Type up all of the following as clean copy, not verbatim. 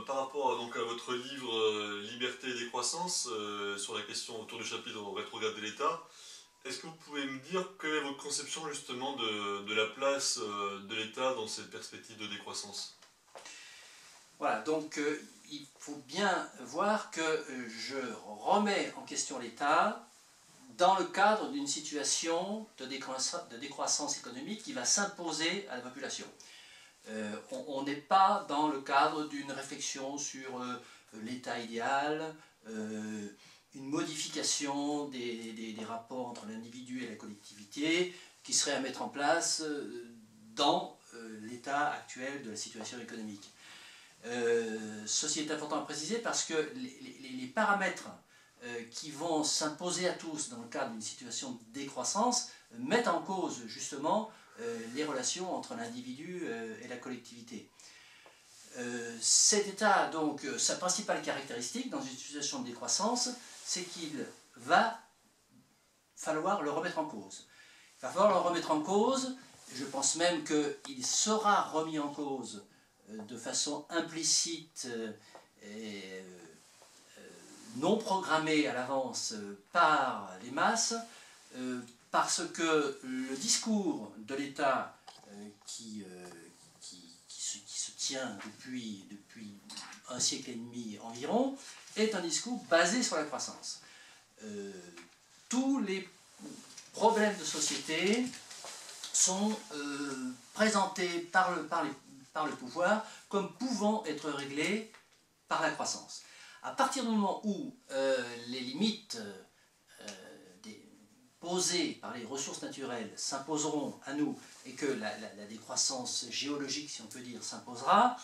par rapport donc, à votre livre Liberté et décroissance, sur la question autour du chapitre rétrograde de l'État, est-ce que vous pouvez me dire quelle est votre conception justement de la place de l'État dans cette perspective de décroissance? Voilà, donc il faut bien voir que je remets en question l'État dans le cadre d'une situation de décroissance économique qui va s'imposer à la population. On n'est pas dans le cadre d'une réflexion sur l'État idéal, une modification des rapports entre l'individu et la collectivité qui serait à mettre en place dans l'état actuel de la situation économique. Ceci est important à préciser parce que les paramètres qui vont s'imposer à tous dans le cadre d'une situation de décroissance mettent en cause justement les relations entre l'individu et la collectivité. Cet état, donc, sa principale caractéristique dans une situation de décroissance, c'est qu'il va falloir le remettre en cause. Il va falloir le remettre en cause, je pense même qu'il sera remis en cause de façon implicite et non programmée à l'avance par les masses, parce que le discours de l'État qui se tient depuis un siècle et demi environ est un discours basé sur la croissance. Tous les problèmes de société sont présentés par le pouvoir comme pouvant être réglés par la croissance. À partir du moment où les limites posées par les ressources naturelles s'imposeront à nous et que la décroissance géologique, si on peut dire, s'imposera,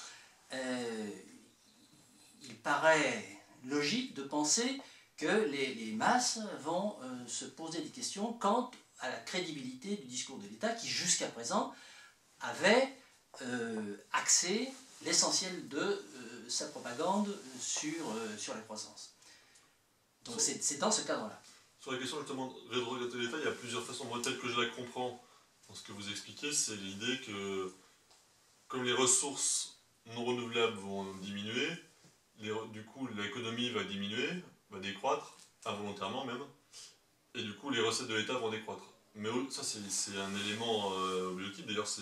il paraît logique de penser que les masses vont se poser des questions quant à la crédibilité du discours de l'État qui, jusqu'à présent, avait axé l'essentiel de sa propagande sur la croissance. Donc c'est dans ce cadre-là. Sur la question justement de rétrograde de l'État, il y a plusieurs façons. Moi, telle que je la comprends dans ce que vous expliquez, c'est l'idée que comme les ressources non renouvelables vont diminuer, du coup l'économie va diminuer, va décroître, involontairement même, et du coup les recettes de l'État vont décroître. Mais ça c'est un élément objectif, d'ailleurs c'est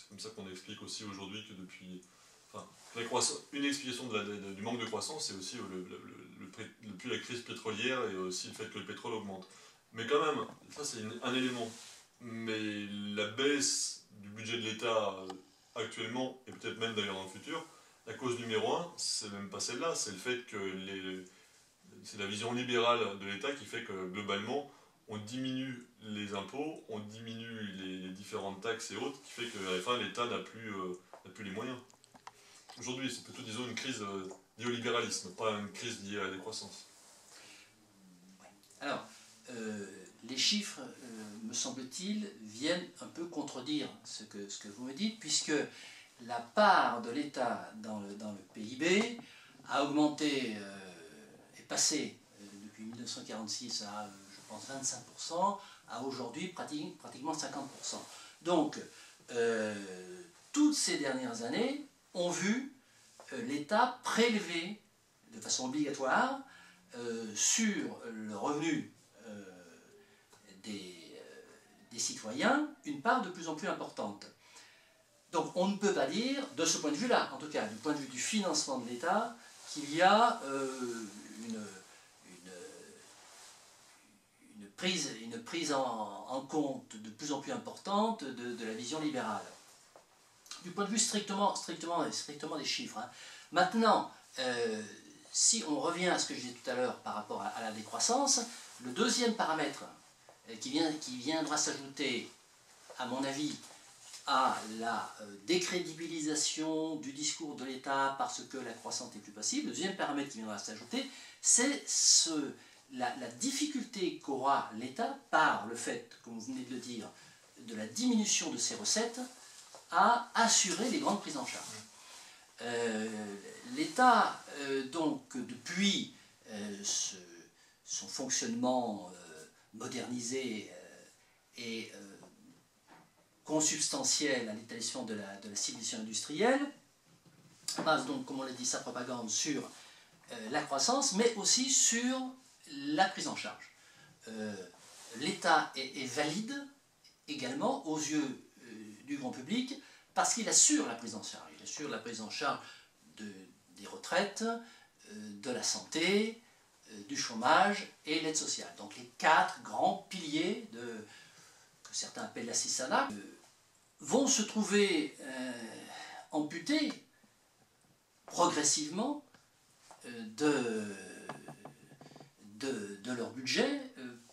comme ça qu'on explique aussi aujourd'hui que depuis... Enfin, une explication du manque de croissance, c'est aussi depuis la crise pétrolière et aussi le fait que le pétrole augmente. Mais quand même, ça c'est un élément. Mais la baisse du budget de l'État actuellement, et peut-être même d'ailleurs dans le futur, la cause numéro un, c'est même pas celle-là, c'est le fait que c'est la vision libérale de l'État qui fait que globalement, on diminue les impôts, on diminue les différentes taxes et autres, qui fait qu'à la fin, l'État n'a plus les moyens. Aujourd'hui, c'est plutôt, disons, une crise liée au libéralisme, pas une crise liée à la décroissance. Alors, les chiffres, me semble-t-il, viennent un peu contredire ce que vous me dites, puisque la part de l'État dans le PIB a augmenté, est passée depuis 1946 à, je pense, 25%, à aujourd'hui pratiquement 50%. Donc, toutes ces dernières années ont vu l'État prélever de façon obligatoire sur le revenu des citoyens une part de plus en plus importante. Donc on ne peut pas dire, de ce point de vue-là, en tout cas du point de vue du financement de l'État, qu'il y a une prise en compte de plus en plus importante de la vision libérale. Du point de vue strictement des chiffres. Hein. Maintenant, si on revient à ce que je disais tout à l'heure par rapport à la décroissance, le deuxième paramètre qui viendra s'ajouter, à mon avis, à la décrédibilisation du discours de l'État parce que la croissance est plus possible, le deuxième paramètre qui viendra s'ajouter, c'est la difficulté qu'aura l'État par le fait, comme vous venez de le dire, de la diminution de ses recettes à assurer les grandes prises en charge. L'État, donc, depuis son fonctionnement modernisé et consubstantiel à l'établissement de la civilisation industrielle, base donc, comme on l'a dit, sa propagande sur la croissance, mais aussi sur la prise en charge. L'État est valide également aux yeux du grand public parce qu'il assure la prise en charge. Il assure la prise en charge des retraites, de la santé, du chômage et l'aide sociale. Donc les 4 grands piliers que certains appellent l'assistanat vont se trouver amputés progressivement de leur budget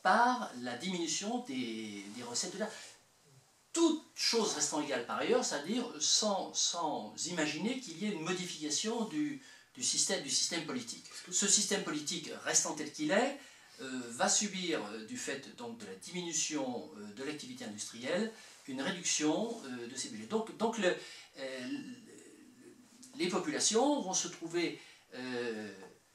par la diminution des recettes de l'État. Toutes choses restant égales par ailleurs, c'est-à-dire sans imaginer qu'il y ait une modification du système politique. Ce système politique restant tel qu'il est, va subir, du fait donc, de la diminution de l'activité industrielle, une réduction de ses budgets. Donc les populations vont se trouver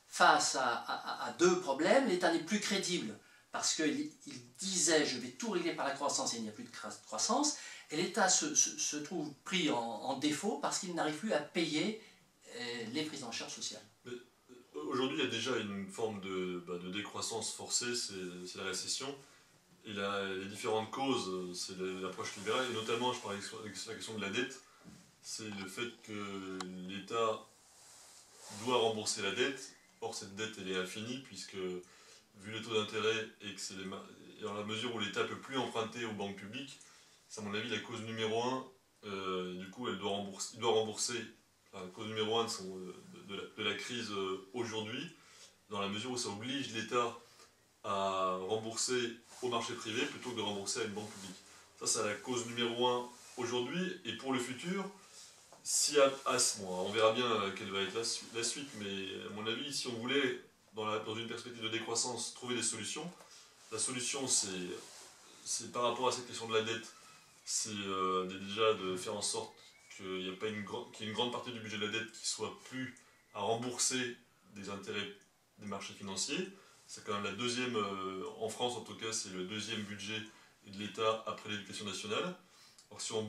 face à 2 problèmes. L'État n'est plus crédible parce qu'il disait « je vais tout régler par la croissance » et il n'y a plus de croissance. Et l'État se trouve pris en défaut parce qu'il n'arrive plus à payer les prises en charge sociales. Aujourd'hui, il y a déjà une forme de décroissance forcée, c'est la récession. Et les différentes causes, c'est l'approche libérale, et notamment, je parlais avec la question de la dette, c'est le fait que l'État doit rembourser la dette. Or, cette dette, elle est infinie, puisque, vu les taux d'intérêt, et que dans la mesure où l'État ne peut plus emprunter aux banques publiques, c'est à mon avis la cause numéro 1. Du coup, il doit rembourser. La cause numéro 1 de la crise aujourd'hui, dans la mesure où ça oblige l'État à rembourser au marché privé plutôt que de rembourser à une banque publique. Ça, c'est la cause numéro 1 aujourd'hui. Et pour le futur, on verra bien quelle va être la suite, mais à mon avis, si on voulait, dans une perspective de décroissance, trouver des solutions, la solution, c'est par rapport à cette question de la dette, c'est déjà de faire en sorte qu'il y ait une grande partie du budget de la dette qui soit plus à rembourser des intérêts des marchés financiers. C'est quand même la deuxième, en France en tout cas, c'est le 2e budget de l'État après l'éducation nationale. Alors si on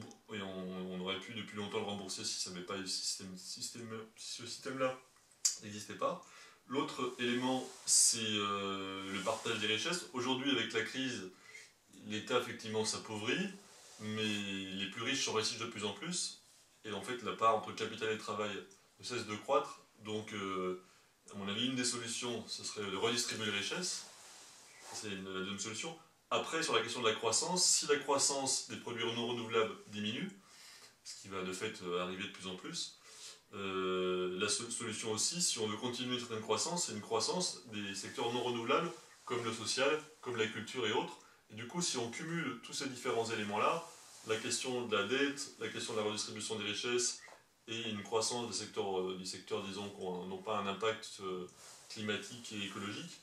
aurait pu depuis longtemps le rembourser si ce système-là n'existait pas. L'autre élément, c'est le partage des richesses. Aujourd'hui, avec la crise, l'État effectivement s'appauvrit, mais les plus riches s'enrichissent de plus en plus. Et en fait, la part entre capital et travail ne cesse de croître. Donc, à mon avis, une des solutions, ce serait de redistribuer les richesses. C'est la deuxième solution. Après, sur la question de la croissance, si la croissance des produits non renouvelables diminue, ce qui va de fait arriver de plus en plus, la solution aussi, si on veut continuer une certaine croissance, c'est une croissance des secteurs non renouvelables, comme le social, comme la culture et autres. Et du coup, si on cumule tous ces différents éléments-là, la question de la dette, la question de la redistribution des richesses et une croissance des secteurs disons, qui n'ont pas un impact climatique et écologique,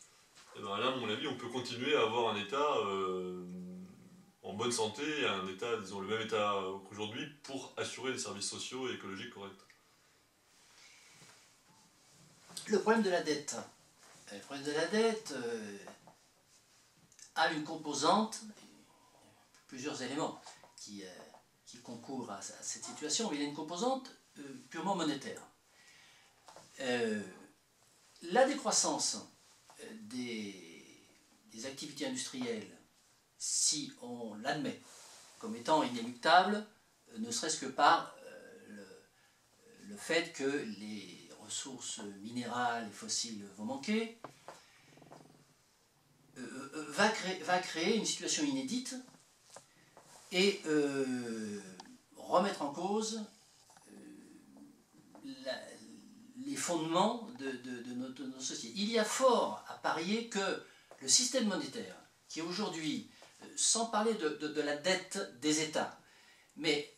et bien là, à mon avis, on peut continuer à avoir un État en bonne santé, un État, disons, le même État qu'aujourd'hui, pour assurer des services sociaux et écologiques corrects. Le problème de la dette. A une composante, plusieurs éléments qui concourent à cette situation, mais il y a une composante purement monétaire. La décroissance des activités industrielles, si on l'admet comme étant inéluctable, ne serait-ce que par le fait que les ressources minérales et fossiles vont manquer, va créer une situation inédite et remettre en cause les fondements de notre société. Il y a fort à parier que le système monétaire, qui aujourd'hui, sans parler de la dette des États, mais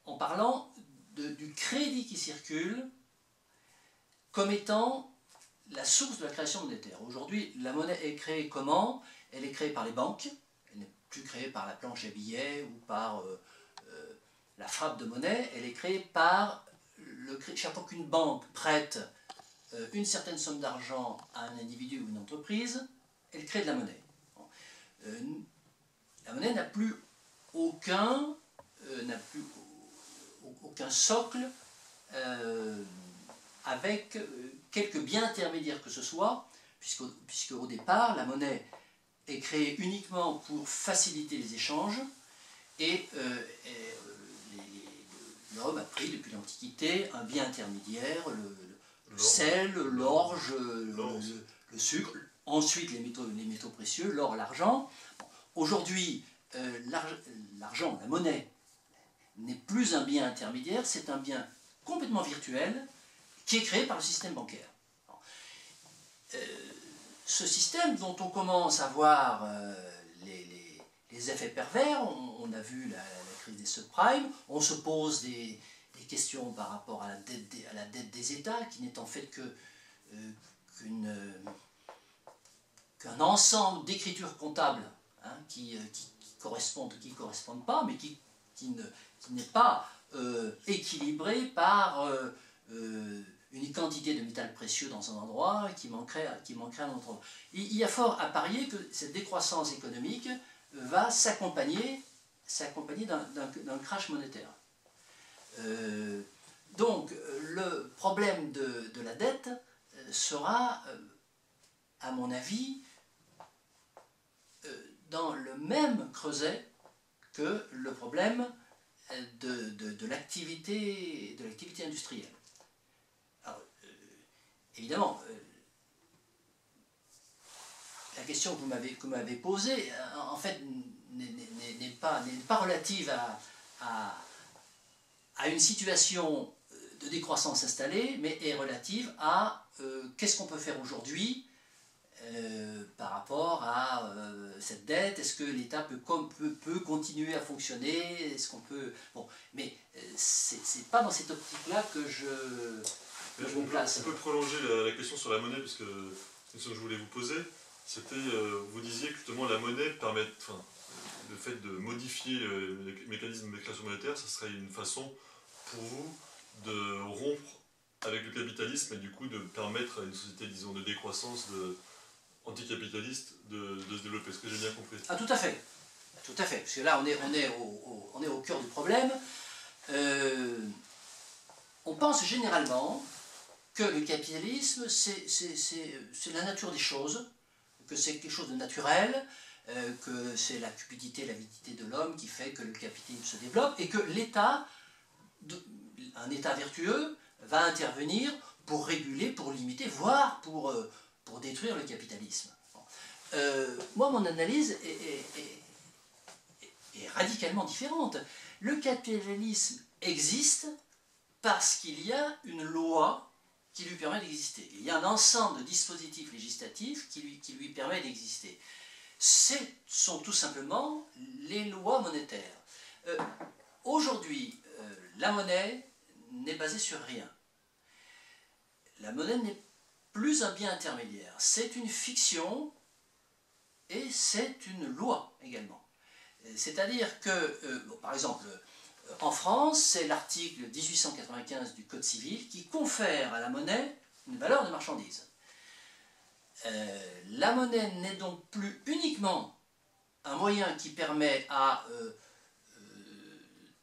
en parlant du crédit qui circule comme étant la source de la création monétaire. Aujourd'hui, la monnaie est créée comment? Elle est créée par les banques, elle n'est plus créée par la planche à billets ou par la frappe de monnaie, elle est créée par chaque fois qu'une banque prête une certaine somme d'argent à un individu ou une entreprise, elle crée de la monnaie. La monnaie n'a plus aucun socle avec quelques biens intermédiaires que ce soit, puisque au départ, la monnaie est créée uniquement pour faciliter les échanges, et l'homme a pris depuis l'Antiquité un bien intermédiaire, le sel, l'orge, le sucre, ensuite les métaux précieux, l'or, l'argent. Bon, aujourd'hui, l'argent, la monnaie, n'est plus un bien intermédiaire, c'est un bien complètement virtuel qui est créé par le système bancaire. Ce système dont on commence à voir les effets pervers, on a vu la crise des subprimes, on se pose des questions par rapport à la dette des États, qui n'est en fait qu'un ensemble d'écritures comptables, hein, qui correspondent ou qui ne correspondent pas, mais qui n'est pas équilibré par une quantité de métal précieux dans un endroit qui manquerait à un autre endroit. Il y a fort à parier que cette décroissance économique va s'accompagner d'un crash monétaire. Donc le problème de la dette sera, à mon avis, dans le même creuset que le problème de l'activité industrielle. Alors, évidemment, la question que vous m'avez posée, en fait, n'est pas relative à une situation de décroissance installée, mais est relative à qu'est-ce qu'on peut faire aujourd'hui par rapport à cette dette. Est-ce que l'État peut continuer à fonctionner? Est-ce qu'on peut... Bon, mais c'est pas dans cette optique-là que je me place. On peut prolonger la question sur la monnaie, puisque la question que je voulais vous poser, c'était, vous disiez que justement la monnaie permet, enfin, le fait de modifier le mécanisme de création monétaire, ce serait une façon pour vous de rompre avec le capitalisme et du coup de permettre à une société, disons, de décroissance anticapitaliste de se développer. Est-ce que j'ai bien compris? Ah, tout à fait. Tout à fait. Parce que là, on est au cœur du problème. On pense généralement que le capitalisme, c'est la nature des choses, que c'est quelque chose de naturel, que c'est la cupidité, l'avidité de l'homme qui fait que le capitalisme se développe, et que l'État, un État vertueux, va intervenir pour réguler, pour limiter, voire pour détruire le capitalisme. Bon. Moi, mon analyse est radicalement différente. Le capitalisme existe parce qu'il y a une loi qui lui permet d'exister. Il y a un ensemble de dispositifs législatifs qui lui permet d'exister. Ce sont tout simplement les lois monétaires. Aujourd'hui, la monnaie n'est basée sur rien. La monnaie n'est plus un bien intermédiaire. C'est une fiction et c'est une loi également. C'est-à-dire que, bon, par exemple, en France, c'est l'article 1895 du Code civil qui confère à la monnaie une valeur de marchandise. La monnaie n'est donc plus uniquement un moyen qui permet à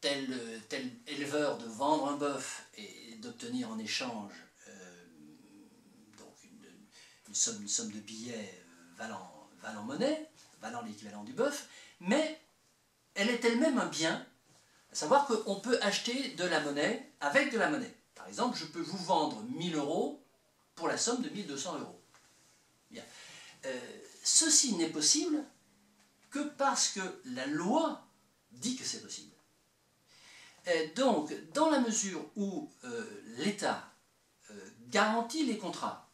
tel éleveur de vendre un bœuf et d'obtenir en échange donc une somme de billets valant monnaie, valant l'équivalent du bœuf, mais elle est elle-même un bien, à savoir qu'on peut acheter de la monnaie avec de la monnaie. Par exemple, je peux vous vendre 1000 € pour la somme de 1200 €. Bien. Ceci n'est possible que parce que la loi dit que c'est possible. Donc, dans la mesure où l'État garantit les contrats,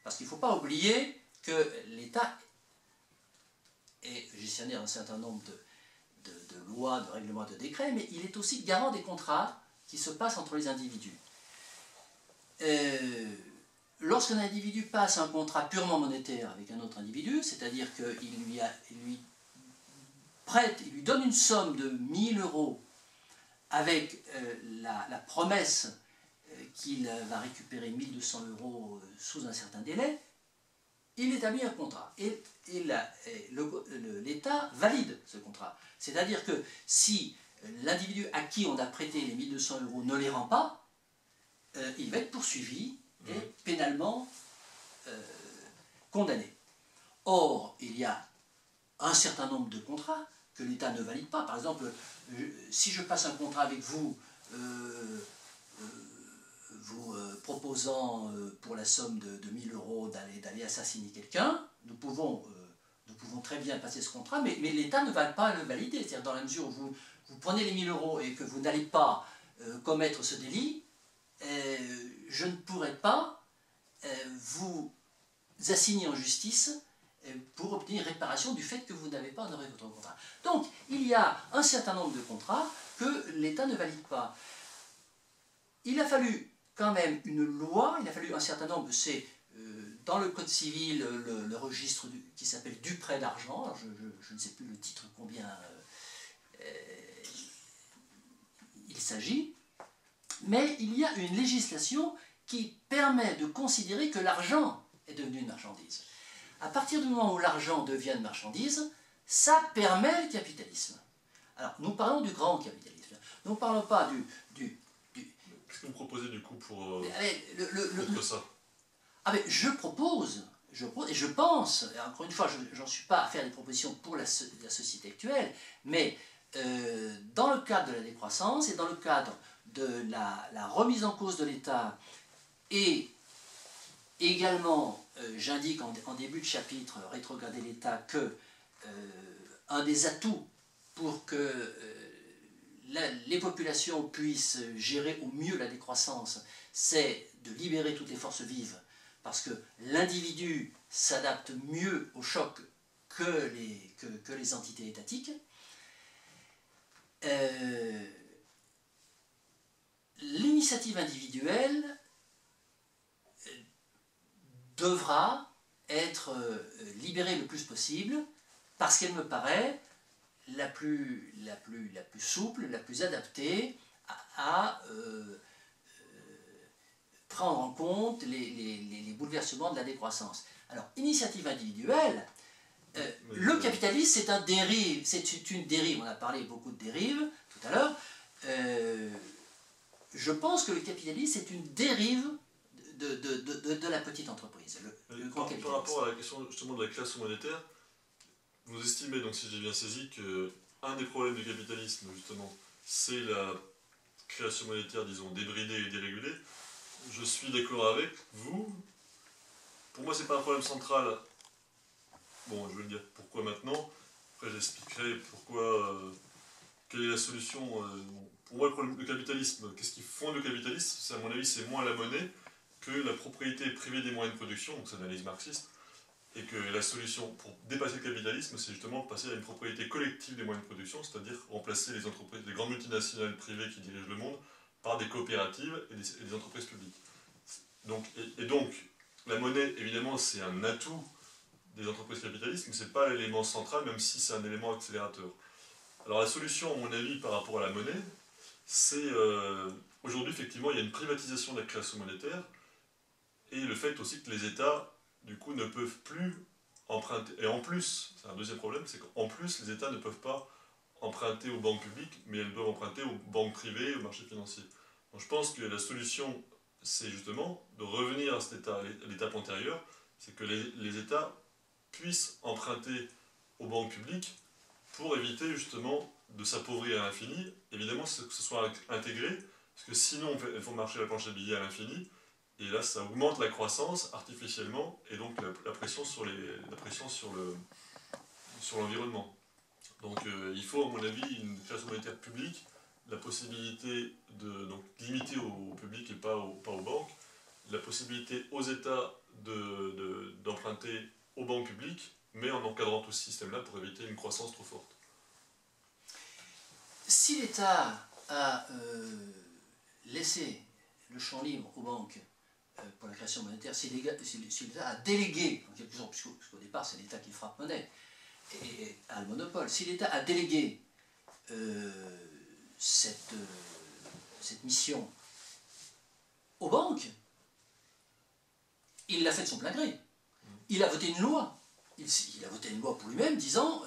parce qu'il ne faut pas oublier que l'État est gestionnaire d'un certain nombre de lois, de règlements, de décrets, mais il est aussi garant des contrats qui se passent entre les individus. Lorsqu'un individu passe un contrat purement monétaire avec un autre individu, c'est-à-dire qu'il lui prête, il lui donne une somme de 1000 € avec la promesse qu'il va récupérer 1200 € sous un certain délai, il établit un contrat. Et l'État valide ce contrat. C'est-à-dire que si l'individu à qui on a prêté les 1200 € ne les rend pas, il va être poursuivi et pénalement condamné. Or, il y a un certain nombre de contrats que l'État ne valide pas. Par exemple, si je passe un contrat avec vous, vous proposant pour la somme de 1000 € d'aller assassiner quelqu'un, nous pouvons très bien passer ce contrat, mais l'État ne va pas le valider. C'est-à-dire dans la mesure où vous prenez les 1000 € et que vous n'allez pas commettre ce délit, je ne pourrai pas vous assigner en justice pour obtenir réparation du fait que vous n'avez pas honoré votre contrat. Donc, il y a un certain nombre de contrats que l'État ne valide pas. Il a fallu quand même une loi, il a fallu un certain nombre, c'est dans le Code civil, le registre qui s'appelle du prêt d'argent, je ne sais plus le titre combien il s'agit, mais il y a une législation qui permet de considérer que l'argent est devenu une marchandise. À partir du moment où l'argent devient une marchandise, ça permet le capitalisme. Alors, nous parlons du grand capitalisme. Nous ne parlons pas du Qu'est-ce que vous proposez du coup pour ça? Ah mais je propose, et je pense, et encore une fois, je n'en suis pas à faire des propositions pour la société actuelle, mais dans le cadre de la décroissance et dans le cadre de la remise en cause de l'État, et également, j'indique en début de chapitre, rétrograder l'État, que un des atouts pour que les populations puissent gérer au mieux la décroissance, c'est de libérer toutes les forces vives, parce que l'individu s'adapte mieux au choc que les entités étatiques. L'initiative individuelle devra être libérée le plus possible, parce qu'elle me paraît la plus souple, la plus adaptée à prendre en compte les bouleversements de la décroissance. Alors, initiative individuelle, le capitalisme c'est une dérive, on a parlé beaucoup de dérives tout à l'heure, je pense que le capitalisme c'est une dérive de la petite entreprise. Par rapport à la question justement de la création monétaire, vous estimez, donc si j'ai bien saisi, qu'un des problèmes du capitalisme, justement, c'est la création monétaire, disons, débridée et dérégulée. Je suis d'accord avec vous. Pour moi, c'est pas un problème central. Bon, je veux dire, pourquoi maintenant? Après, j'expliquerai pourquoi, quelle est la solution. Pour moi, le capitalisme, qu'est-ce qui fonde le capitalisme? À mon avis, c'est moins la monnaie que la propriété privée des moyens de production, donc c'est l'analyse marxiste. Et que la solution pour dépasser le capitalisme, c'est justement de passer à une propriété collective des moyens de production, c'est-à-dire remplacer les entreprises, les grandes multinationales privées qui dirigent le monde, par des coopératives et des entreprises publiques. Donc, donc, la monnaie, évidemment, c'est un atout des entreprises capitalistes, mais ce n'est pas l'élément central, même si c'est un élément accélérateur. Alors la solution, à mon avis, par rapport à la monnaie, c'est aujourd'hui, effectivement, il y a une privatisation de la création monétaire, et le fait aussi que les États du coup, ne peuvent plus emprunter. Et en plus, c'est un deuxième problème, c'est qu'en plus, les États ne peuvent pas emprunter aux banques publiques, mais elles doivent emprunter aux banques privées, aux marchés financiers. Donc je pense que la solution, c'est justement de revenir à cet état, à l'étape antérieure, c'est que les États puissent emprunter aux banques publiques pour éviter justement de s'appauvrir à l'infini. Évidemment, que ce soit intégré, parce que sinon, elles font marcher la planche à billets à l'infini. Et là, ça augmente la croissance artificiellement et donc la pression sur l'environnement. Donc il faut, à mon avis, une création monétaire publique, la possibilité de limiter au public et pas aux banques, la possibilité aux États d'emprunter aux banques publiques, mais en encadrant tout ce système-là pour éviter une croissance trop forte. Si l'État a laissé le champ libre aux banques pour la création monétaire, si l'État a délégué, en quelque sorte, puisqu'au départ c'est l'État qui frappe monnaie, et a le monopole, si l'État a délégué cette mission aux banques, il l'a fait de son plein gré. Il a voté une loi. Il a voté une loi pour lui-même disant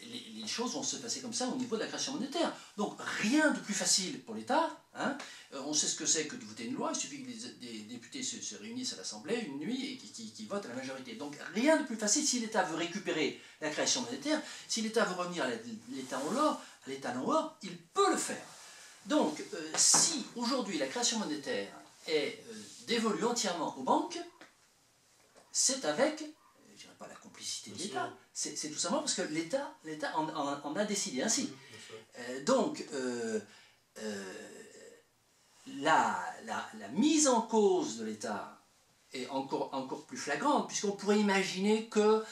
les choses vont se passer comme ça au niveau de la création monétaire. Donc rien de plus facile pour l'État. Hein. on sait ce que c'est que de voter une loi, il suffit que des députés se réunissent à l'Assemblée une nuit et qui votent à la majorité. Donc rien de plus facile. Si l'État veut récupérer la création monétaire, si l'État veut revenir à l'État en or, il peut le faire. Donc si aujourd'hui la création monétaire est dévolue entièrement aux banques, c'est avec, je dirais pas la complicité de l'État, c'est tout simplement parce que l'État en a décidé ainsi. Donc la mise en cause de l'État est encore plus flagrante, puisqu'on pourrait imaginer que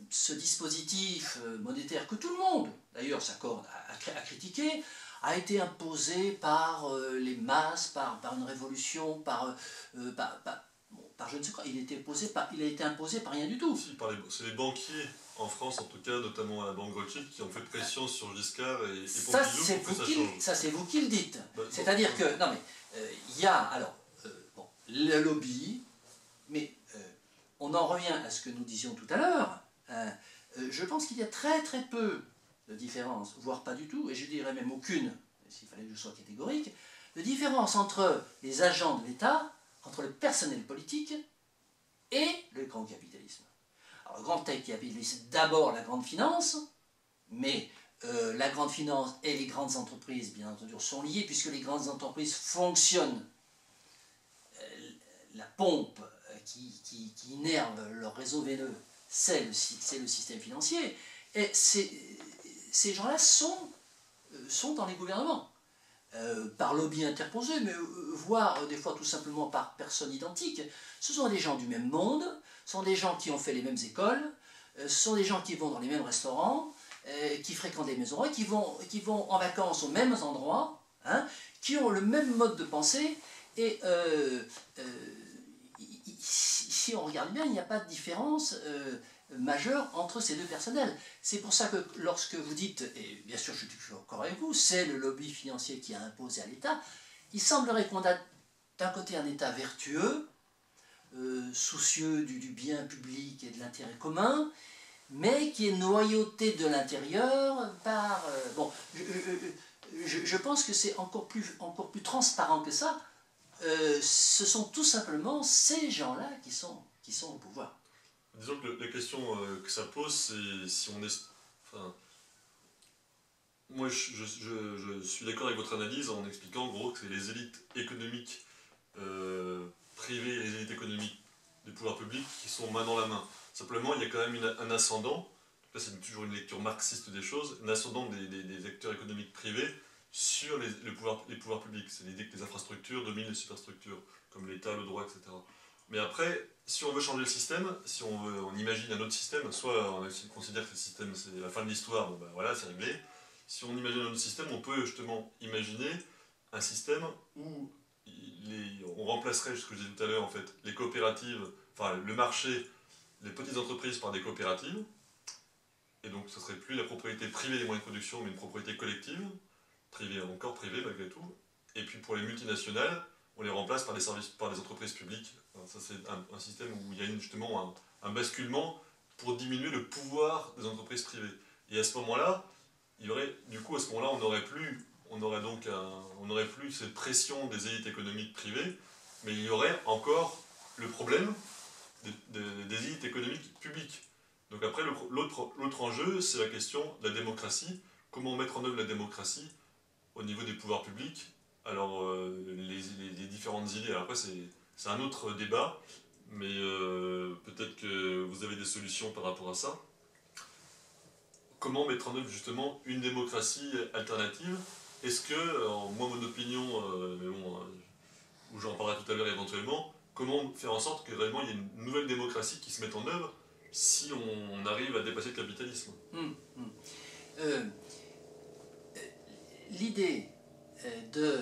ce dispositif monétaire que tout le monde, d'ailleurs, s'accorde à critiquer, a été imposé par les masses, par une révolution, par je ne sais quoi, il a été imposé par rien du tout. Si, c'est les banquiers, en France en tout cas, notamment à la banque Rothschild, qui ont fait pression sur Giscard et Pompidou pour que ça change. Ça, c'est vous qui le dites. C'est-à-dire que, non mais, il y a, alors, le lobby, mais on en revient à ce que nous disions tout à l'heure. Je pense qu'il y a très peu de différence, voire pas du tout, et je dirais même aucune, s'il fallait que je sois catégorique, de différence entre les agents de l'État, entre le personnel politique et le grand capitalisme. Alors, le grand capitalisme, d'abord la grande finance, mais la grande finance et les grandes entreprises, bien entendu, sont liées, puisque les grandes entreprises fonctionnent. La pompe qui innerve leur réseau veineux, c'est le système financier, et ces gens-là sont dans les gouvernements. Par lobby interposé, mais voire des fois tout simplement par personnes identiques. Ce sont des gens du même monde, ce sont des gens qui ont fait les mêmes écoles, ce sont des gens qui vont dans les mêmes restaurants, qui fréquentent les mêmes endroits, qui vont en vacances aux mêmes endroits, hein, qui ont le même mode de pensée, et si on regarde bien, il n'y a pas de différence majeur entre ces deux personnels. C'est pour ça que lorsque vous dites, et bien sûr je suis d'accord avec vous, c'est le lobby financier qui a imposé à l'État, il semblerait qu'on a d'un côté un État vertueux, soucieux du bien public et de l'intérêt commun, mais qui est noyauté de l'intérieur par... bon, je pense que c'est encore plus transparent que ça. Ce sont tout simplement ces gens-là qui sont au pouvoir. Disons que la question que ça pose, c'est si on est... Enfin, moi, je suis d'accord avec votre analyse en expliquant en gros que c'est les élites économiques privées et les élites économiques des pouvoirs publics qui sont main dans la main. Simplement, il y a quand même un ascendant, là c'est toujours une lecture marxiste des choses, un ascendant des acteurs économiques privés sur les pouvoirs publics. C'est l'idée que les infrastructures dominent les superstructures, comme l'État, le droit, etc. Mais après, si on veut changer le système, si on imagine un autre système, soit on considère que le système c'est la fin de l'histoire, bon ben voilà, c'est réglé. Si on imagine un autre système, on peut justement imaginer un système où on remplacerait, ce que je disais tout à l'heure, en fait, les coopératives, enfin le marché, les petites entreprises par des coopératives, et donc ce serait plus la propriété privée des moyens de production, mais une propriété collective, privée, encore privée malgré tout, et puis pour les multinationales, on les remplace par des entreprises publiques. Alors ça, c'est un système où il y a justement un basculement pour diminuer le pouvoir des entreprises privées. Et à ce moment-là, il y aurait, du coup, à ce moment-là, on n'aurait plus cette pression des élites économiques privées, mais il y aurait encore le problème des élites économiques publiques. Donc après, l'autre enjeu, c'est la question de la démocratie. Comment mettre en œuvre la démocratie au niveau des pouvoirs publics? Alors, les différentes idées, alors après c'est un autre débat, mais peut-être que vous avez des solutions par rapport à ça. Comment mettre en œuvre justement une démocratie alternative? Est-ce que, moi mon opinion, mais bon, où j'en parlerai tout à l'heure éventuellement, comment faire en sorte que réellement il y ait une nouvelle démocratie qui se mette en œuvre si on arrive à dépasser le capitalisme? L'idée de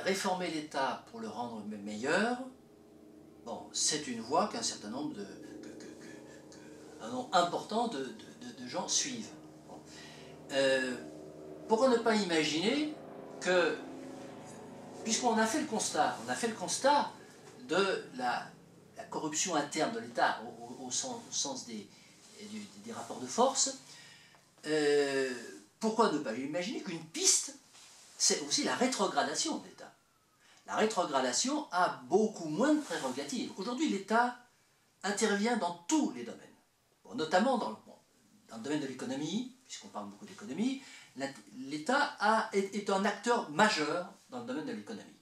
réformer l'État pour le rendre meilleur, bon, c'est une voie qu'un certain nombre un nombre important de gens suivent. Bon. Pourquoi ne pas imaginer que, puisqu'on a fait le constat, de la corruption interne de l'État au sens des rapports de force, pourquoi ne pas imaginer qu'une piste c'est aussi la rétrogradation de l'État. La rétrogradation a beaucoup moins de prérogatives. Aujourd'hui, l'État intervient dans tous les domaines. Bon, notamment dans le domaine de l'économie, puisqu'on parle beaucoup d'économie, l'État est un acteur majeur dans le domaine de l'économie.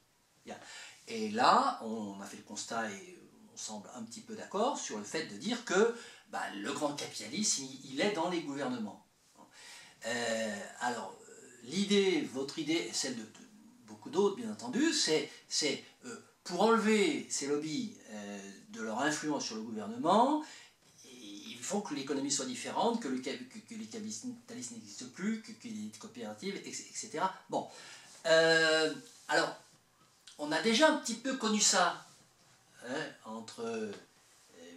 Et là, on a fait le constat et on semble un petit peu d'accord sur le fait de dire que le grand capitalisme, il est dans les gouvernements. Alors, votre idée et celle de beaucoup d'autres, bien entendu, c'est pour enlever ces lobbies de leur influence sur le gouvernement, il faut que l'économie soit différente, que les capitalistes n'existent plus, qu'il y ait des coopératives, etc. Bon. Alors, on a déjà un petit peu connu ça entre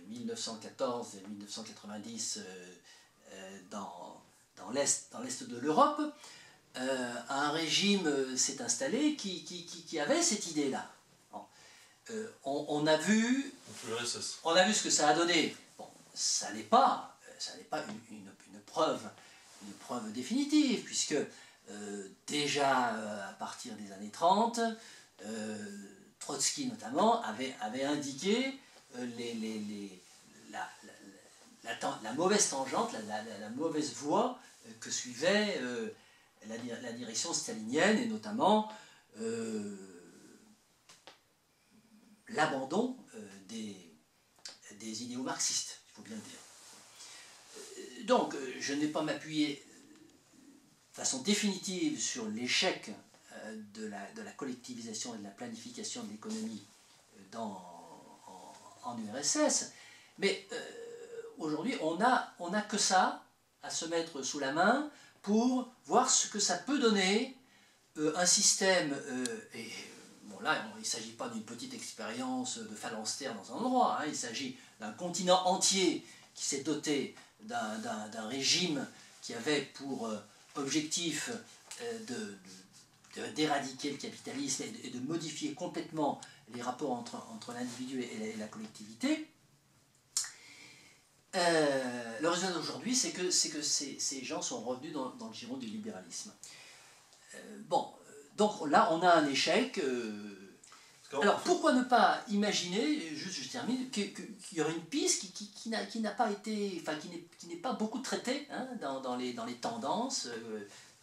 1914 et 1990 dans l'Est de l'Europe. Un régime s'est installé qui avait cette idée-là. Bon. On a vu ce que ça a donné. Bon, ça n'est pas une preuve définitive, puisque déjà à partir des années 30, Trotsky notamment avait indiqué la mauvaise tangente, la mauvaise voie que suivait la direction stalinienne, et notamment l'abandon des idéaux marxistes, il faut bien le dire. Donc, je ne vais pas m'appuyer de façon définitive sur l'échec de la collectivisation et de la planification de l'économie en URSS, mais aujourd'hui, on n'a que ça à se mettre sous la main pour voir ce que ça peut donner un système, et bon là il ne s'agit pas d'une petite expérience de phalanstère dans un endroit, il s'agit d'un continent entier qui s'est doté d'un régime qui avait pour objectif d'éradiquer le capitalisme et de modifier complètement les rapports entre l'individu et la collectivité. Le résultat d'aujourd'hui, c'est que ces gens sont revenus dans le giron du libéralisme. Donc là, on a un échec. Alors, pourquoi ne pas imaginer, juste je termine, qu'il y aurait une piste qui n'a pas été, enfin, qui n'est pas beaucoup traitée dans les tendances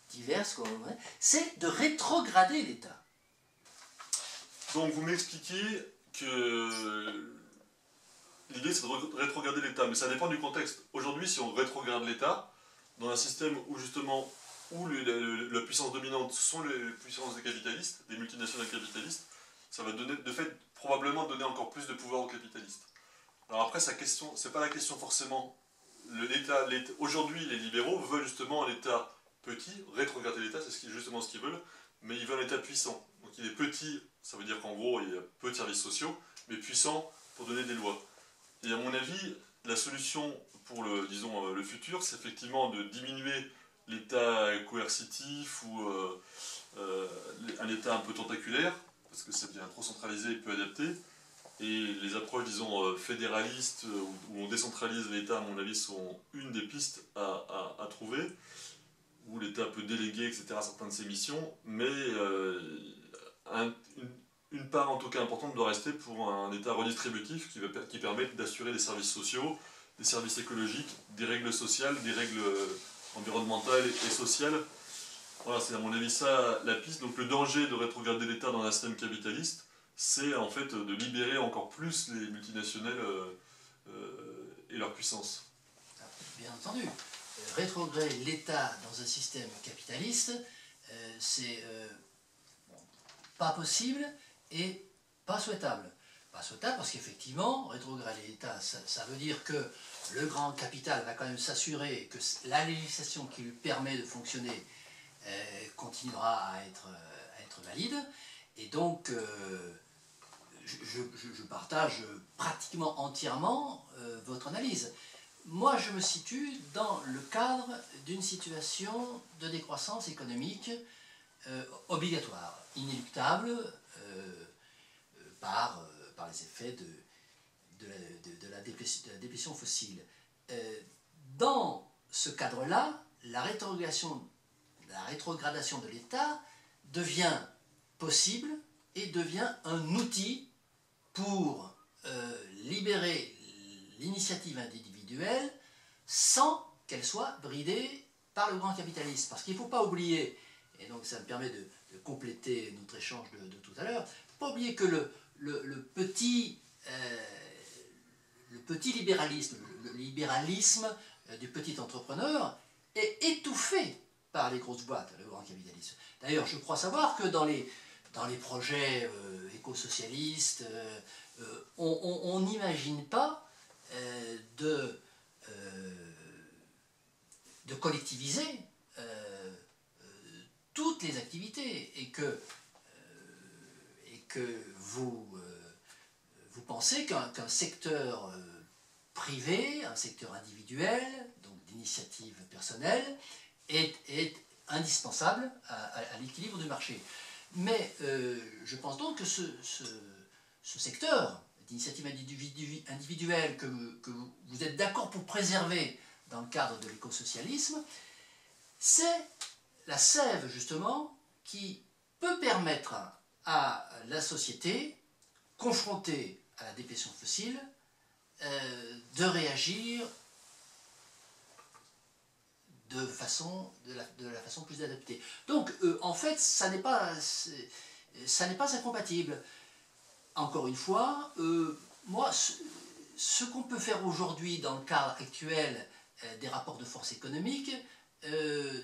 diverses, c'est de rétrograder l'État. Donc, vous m'expliquez que l'idée, c'est de rétrograder l'État, mais ça dépend du contexte. Aujourd'hui, si on rétrograde l'État, dans un système où justement la puissance dominante sont les puissances des capitalistes, des multinationales capitalistes, ça va donner, de fait, probablement donner encore plus de pouvoir aux capitalistes. Alors après, c'est pas la question forcément. Aujourd'hui, les libéraux veulent justement un État petit, rétrograder l'État, c'est justement ce qu'ils veulent, mais ils veulent un État puissant. Donc il est petit, ça veut dire qu'en gros, il y a peu de services sociaux, mais puissant pour donner des lois. Et à mon avis, la solution pour le futur, c'est effectivement de diminuer l'État coercitif ou un État un peu tentaculaire, parce que ça devient trop centralisé et peu adapté. Et les approches, disons, fédéralistes, où on décentralise l'État, à mon avis, sont une des pistes à trouver, où l'État peut déléguer, etc., certaines de ses missions, mais une part en tout cas importante doit rester pour un État redistributif qui permette d'assurer des services sociaux, des services écologiques, des règles sociales, des règles environnementales et sociales. Voilà, c'est à mon avis ça la piste. Donc le danger de rétrograder l'État dans un système capitaliste, c'est en fait de libérer encore plus les multinationales et leur puissance. Bien entendu, rétrograder l'État dans un système capitaliste, c'est pas possible et pas souhaitable. Pas souhaitable parce qu'effectivement, rétrograder l'État, ça veut dire que le grand capital va quand même s'assurer que la législation qui lui permet de fonctionner continuera à être valide. Et donc, je partage pratiquement entièrement votre analyse. Moi, je me situe dans le cadre d'une situation de décroissance économique obligatoire, inéluctable par les effets de la déplétion fossile. Dans ce cadre-là, la rétrogradation de l'État devient possible et devient un outil pour libérer l'initiative individuelle sans qu'elle soit bridée par le grand capitalisme. Parce qu'il ne faut pas oublier, et donc ça me permet de compléter notre échange de tout à l'heure, il ne faut pas oublier que le petit libéralisme, le libéralisme du petit entrepreneur est étouffé par les grosses boîtes, le grand capitalisme. D'ailleurs, je crois savoir que dans les projets éco-socialistes, on n'imagine pas de collectiviser toutes les activités et que vous pensez qu'un secteur privé, un secteur individuel, donc d'initiative personnelle, est indispensable à l'équilibre du marché. Mais je pense donc que ce secteur d'initiative individuelle que vous êtes d'accord pour préserver dans le cadre de l'écosocialisme, c'est la sève justement qui peut permettre à la société confrontée à la déplétion fossile de réagir de la façon plus adaptée. Donc en fait ça n'est pas incompatible. Encore une fois, moi ce qu'on peut faire aujourd'hui dans le cadre actuel des rapports de force économique, je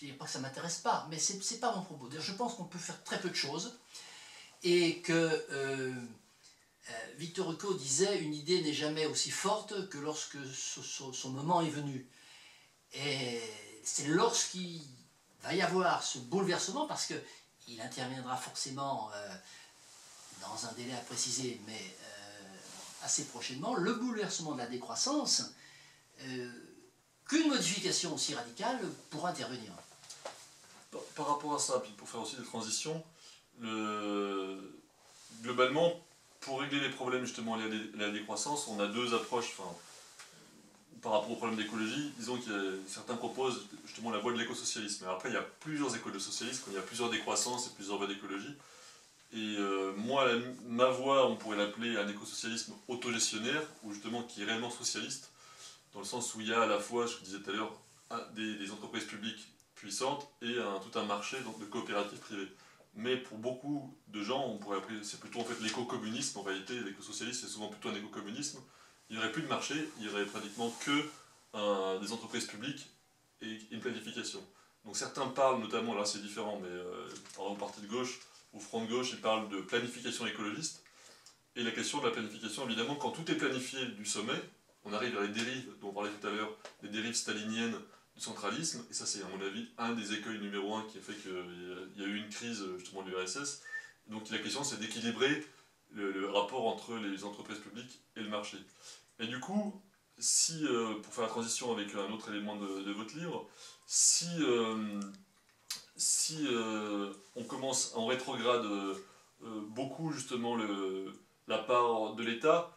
ne dis pas que ça ne m'intéresse pas, mais ce n'est pas mon propos. Je pense qu'on peut faire très peu de choses et que Victor Hugo disait « Une idée n'est jamais aussi forte que lorsque son moment est venu ». Et c'est lorsqu'il va y avoir ce bouleversement, parce qu'il interviendra forcément dans un délai à préciser, mais assez prochainement, le bouleversement de la décroissance, qu'une modification aussi radicale pourra intervenir. Par rapport à ça, puis pour faire aussi des transitions, globalement, pour régler les problèmes justement liés à la décroissance, on a deux approches. Par rapport au problème d'écologie, disons que certains proposent justement la voie de l'écosocialisme. Après, il y a plusieurs écoles de socialisme, il y a plusieurs décroissances et plusieurs voies d'écologie. Et moi, ma voie, on pourrait l'appeler un écosocialisme autogestionnaire, ou justement qui est réellement socialiste, dans le sens où il y a à la fois, je vous disais tout à l'heure, des entreprises publiques puissantes et tout un marché donc, de coopératives privées. Mais pour beaucoup de gens, on pourrait appeler, c'est plutôt en fait l'éco-communisme, en réalité, l'éco-socialisme c'est souvent plutôt un éco-communisme. Il n'y aurait plus de marché, il n'y aurait pratiquement que des entreprises publiques et une planification. Donc certains parlent notamment, là c'est différent, mais par exemple au parti de gauche ou front de gauche, ils parlent de planification écologiste. Et la question de la planification, évidemment, quand tout est planifié du sommet, on arrive à les dérives dont on parlait tout à l'heure, les dérives staliniennes du centralisme, et ça c'est à mon avis un des écueils numéro 1 qui a fait qu'il y a eu une crise justement de l'URSS. Donc la question c'est d'équilibrer le rapport entre les entreprises publiques et le marché. Et du coup, si, pour faire la transition avec un autre élément de votre livre, si on commence, on rétrograde beaucoup justement la part de l'État,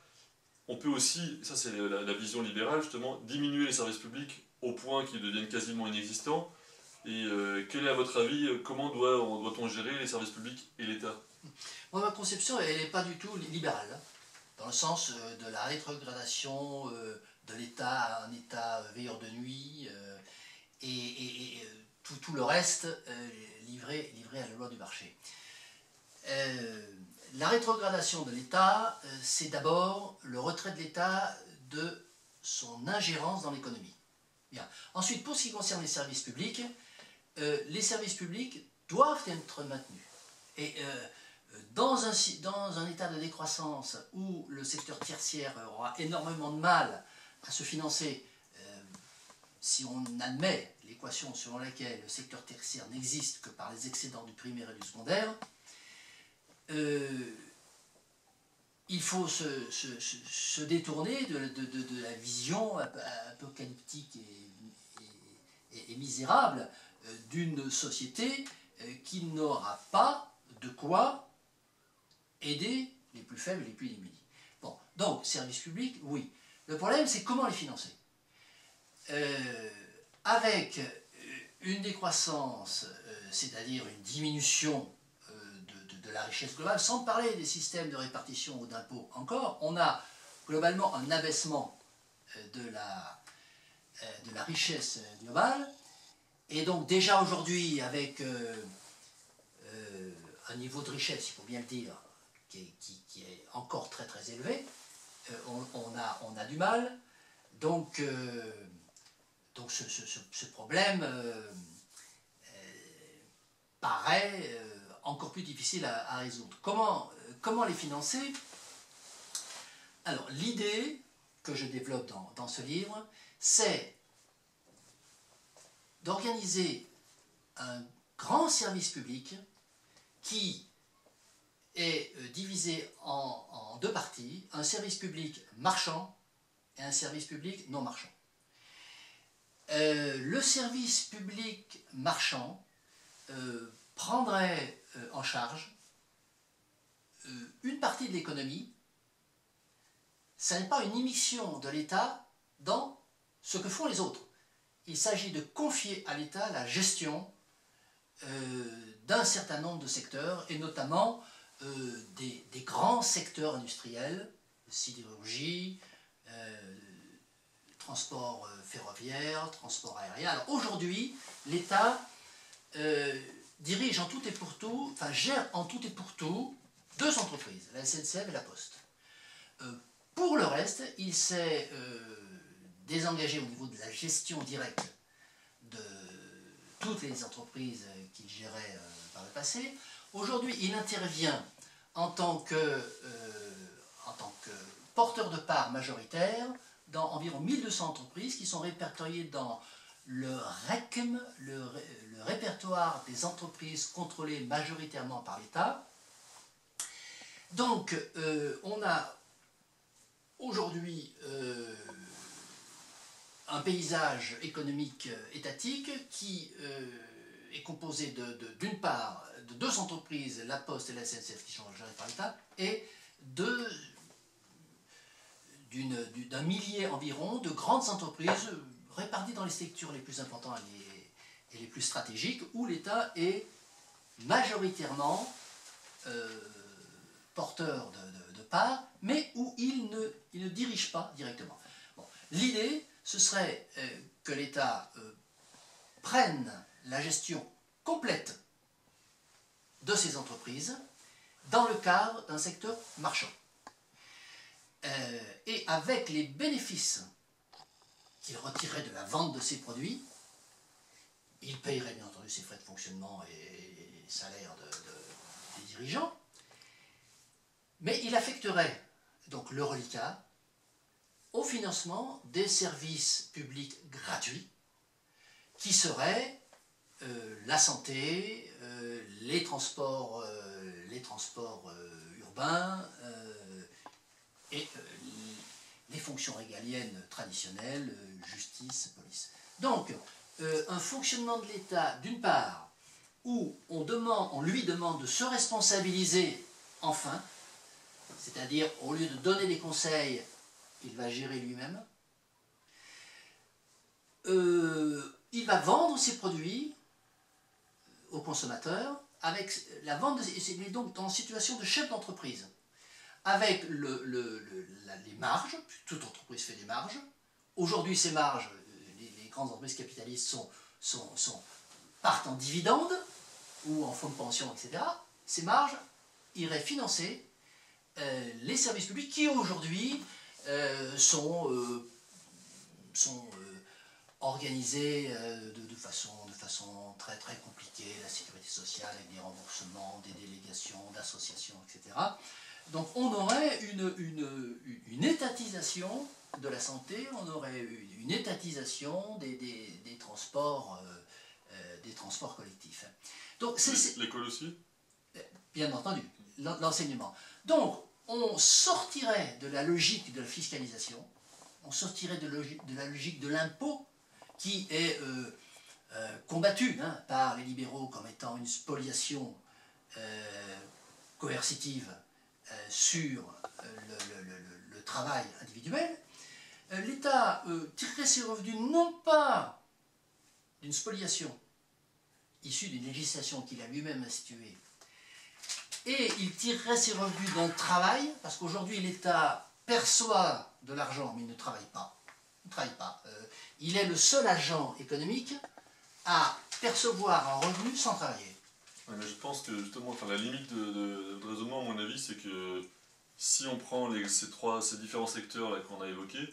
on peut aussi, ça c'est la vision libérale justement, diminuer les services publics au point qu'ils deviennent quasiment inexistants. Et quel est à votre avis, comment doit-on gérer les services publics et l'État? Moi, ma conception, elle n'est pas du tout libérale, hein, dans le sens de la rétrogradation de l'État à un État veilleur de nuit, et tout le reste livré à la loi du marché. La rétrogradation de l'État, c'est d'abord le retrait de l'État de son ingérence dans l'économie. Bien. Ensuite, pour ce qui concerne les services publics doivent être maintenus. Et dans un état de décroissance où le secteur tertiaire aura énormément de mal à se financer, si on admet l'équation selon laquelle le secteur tertiaire n'existe que par les excédents du primaire et du secondaire, il faut se détourner de la vision apocalyptique et misérable d'une société qui n'aura pas de quoi aider les plus faibles et les plus démunis. Bon, donc, services publics, oui. Le problème, c'est comment les financer. Avec une décroissance, c'est-à-dire une diminution de la richesse globale, sans parler des systèmes de répartition ou d'impôts encore, on a globalement un abaissement de la richesse globale. Et donc déjà aujourd'hui, avec un niveau de richesse, il faut bien le dire, qui est encore très très élevé, on a du mal. Donc ce problème paraît encore plus difficile à résoudre. Comment les financer? Alors l'idée que je développe dans ce livre, c'est d'organiser un grand service public qui est divisé en deux parties, un service public marchand et un service public non marchand. Le service public marchand prendrait en charge une partie de l'économie. Ça n'est pas une immixtion de l'État dans ce que font les autres. Il s'agit de confier à l'État la gestion d'un certain nombre de secteurs, et notamment des grands secteurs industriels, sidérurgie, transport ferroviaire, transport aérien. Alors aujourd'hui, l'État dirige en tout et pour tout, enfin gère en tout et pour tout deux entreprises, la SNCF et la Poste. Pour le reste, il s'est désengagé au niveau de la gestion directe de toutes les entreprises qu'il gérait par le passé. Aujourd'hui, il intervient en tant que porteur de part majoritaire dans environ 1200 entreprises qui sont répertoriées dans le RECM, le répertoire des entreprises contrôlées majoritairement par l'État. Donc, on a aujourd'hui un paysage économique étatique qui est composé d'une part de deux entreprises, la Poste et la SNCF, qui sont gérées par l'État, et d'un millier environ de grandes entreprises réparties dans les secteurs les plus importants et les plus stratégiques, où l'État est majoritairement porteur de part, mais où il ne dirige pas directement. Bon. L'idée, ce serait que l'État prenne la gestion complète de ces entreprises dans le cadre d'un secteur marchand. Et avec les bénéfices qu'il retirerait de la vente de ces produits, il payerait bien entendu ses frais de fonctionnement et les salaires des dirigeants, mais il affecterait donc le reliquat au financement des services publics gratuits qui seraient la santé, les transports urbains et les fonctions régaliennes traditionnelles, justice, police. Donc, un fonctionnement de l'État, d'une part, où on lui demande de se responsabiliser enfin, c'est-à-dire au lieu de donner des conseils, il va gérer lui-même. Il va vendre ses produits aux consommateurs avec la vente, il est donc en situation de chef d'entreprise, avec les marges. Toute entreprise fait des marges. Aujourd'hui, ces marges, les grandes entreprises capitalistes partent en dividendes ou en fonds de pension, etc. Ces marges iraient financer les services publics qui aujourd'hui sont organisés de façon très très compliquée, la sécurité sociale avec des remboursements, des délégations, d'associations, etc. Donc on aurait une étatisation de la santé, on aurait une étatisation des transports collectifs. Donc l'école aussi? Bien entendu, l'enseignement. Donc on sortirait de la logique de la fiscalisation, on sortirait de la logique de l'impôt qui est combattue par les libéraux comme étant une spoliation coercitive sur le travail individuel. L'État tirerait ses revenus non pas d'une spoliation, issu d'une législation qu'il a lui-même instituée, et il tirerait ses revenus d'un travail, parce qu'aujourd'hui l'État perçoit de l'argent, mais il ne travaille pas. Il ne travaille pas. Il est le seul agent économique à percevoir un revenu sans travailler. Ouais, mais je pense que justement, enfin, la limite de raisonnement, à mon avis, c'est que si on prend ces différents secteurs là qu'on a évoqués,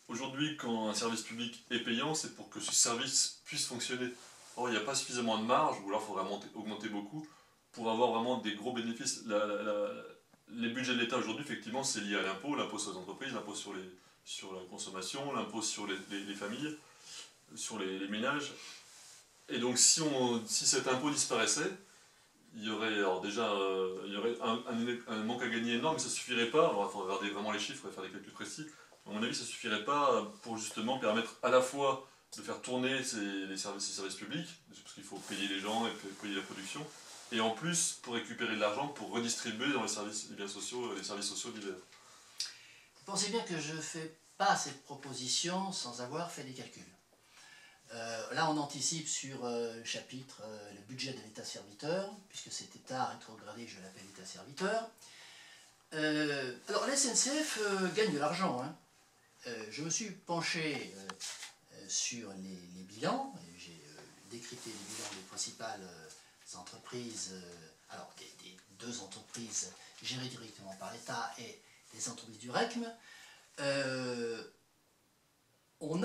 aujourd'hui, quand un service public est payant, c'est pour que ce service puisse fonctionner. Or, il n'y a pas suffisamment de marge, ou alors il faudrait augmenter beaucoup, pour avoir vraiment des gros bénéfices. Les budgets de l'État aujourd'hui, effectivement, c'est lié à l'impôt sur les entreprises, l'impôt sur la consommation, l'impôt sur les familles, sur les ménages. Et donc, si cet impôt disparaissait, il y aurait alors déjà il y aurait un manque à gagner énorme, mais ça ne suffirait pas. Alors, il faudrait regarder vraiment les chiffres et faire des calculs précis. À mon avis, ça ne suffirait pas pour justement permettre à la fois de faire tourner ces services publics, parce qu'il faut payer les gens et payer la production, et en plus pour récupérer de l'argent pour redistribuer dans les biens sociaux, les services sociaux divers. Vous pensez bien que je ne fais pas cette proposition sans avoir fait des calculs. Là, on anticipe sur le chapitre le budget de l'État-serviteur, puisque cet État rétrogradé, je l'appelle État-serviteur. Alors, la SNCF gagne de l'argent. Hein. Je me suis penché sur les bilans, j'ai décrypté les bilans des principales entreprises, alors des deux entreprises gérées directement par l'État et des entreprises du RECM. On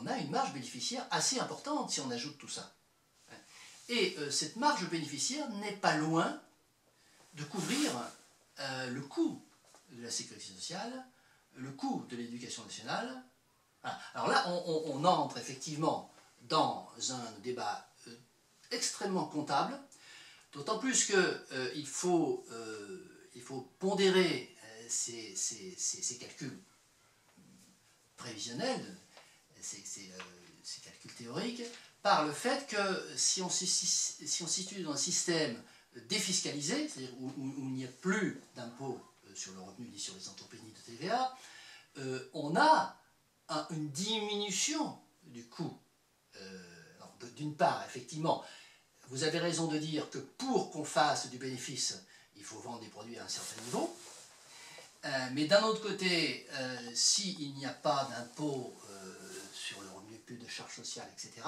a une marge bénéficiaire assez importante si on ajoute tout ça. Et cette marge bénéficiaire n'est pas loin de couvrir le coût de la sécurité sociale, le coût de l'éducation nationale. Voilà. Alors là, on entre effectivement dans un débat extrêmement comptable, d'autant plus qu'il faut pondérer ces calculs prévisionnels, ces calculs théoriques, par le fait que si on se situe dans un système défiscalisé, c'est-à-dire où il n'y a plus d'impôt sur le revenu, ni sur les entreprises, ni de TVA, on a une diminution du coût. D'une part, effectivement, vous avez raison de dire que pour qu'on fasse du bénéfice, il faut vendre des produits à un certain niveau. Mais d'un autre côté, s'il n'y a pas d'impôt sur le revenu, plus de charges sociales, etc.,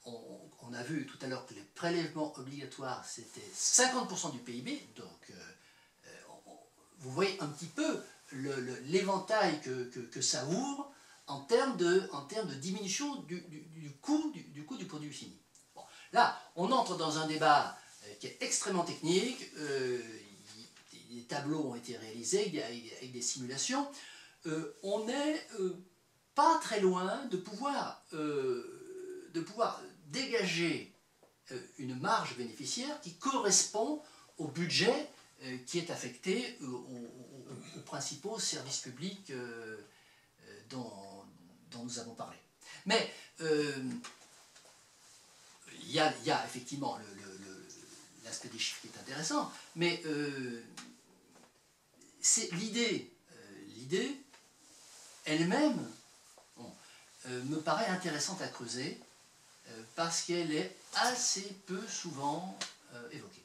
on a vu tout à l'heure que les prélèvements obligatoires, c'était 50% du PIB. Donc, vous voyez un petit peu l'éventail que ça ouvre en termes de diminution du coût du produit fini. Bon, là, on entre dans un débat qui est extrêmement technique. Des tableaux ont été réalisés avec des simulations. On n'est pas très loin de pouvoir dégager une marge bénéficiaire qui correspond au budget qui est affecté aux principaux services publics dont nous avons parlé. Mais il y a effectivement l'aspect des chiffres qui est intéressant, mais c'est l'idée elle-même me paraît intéressante à creuser parce qu'elle est assez peu souvent évoquée.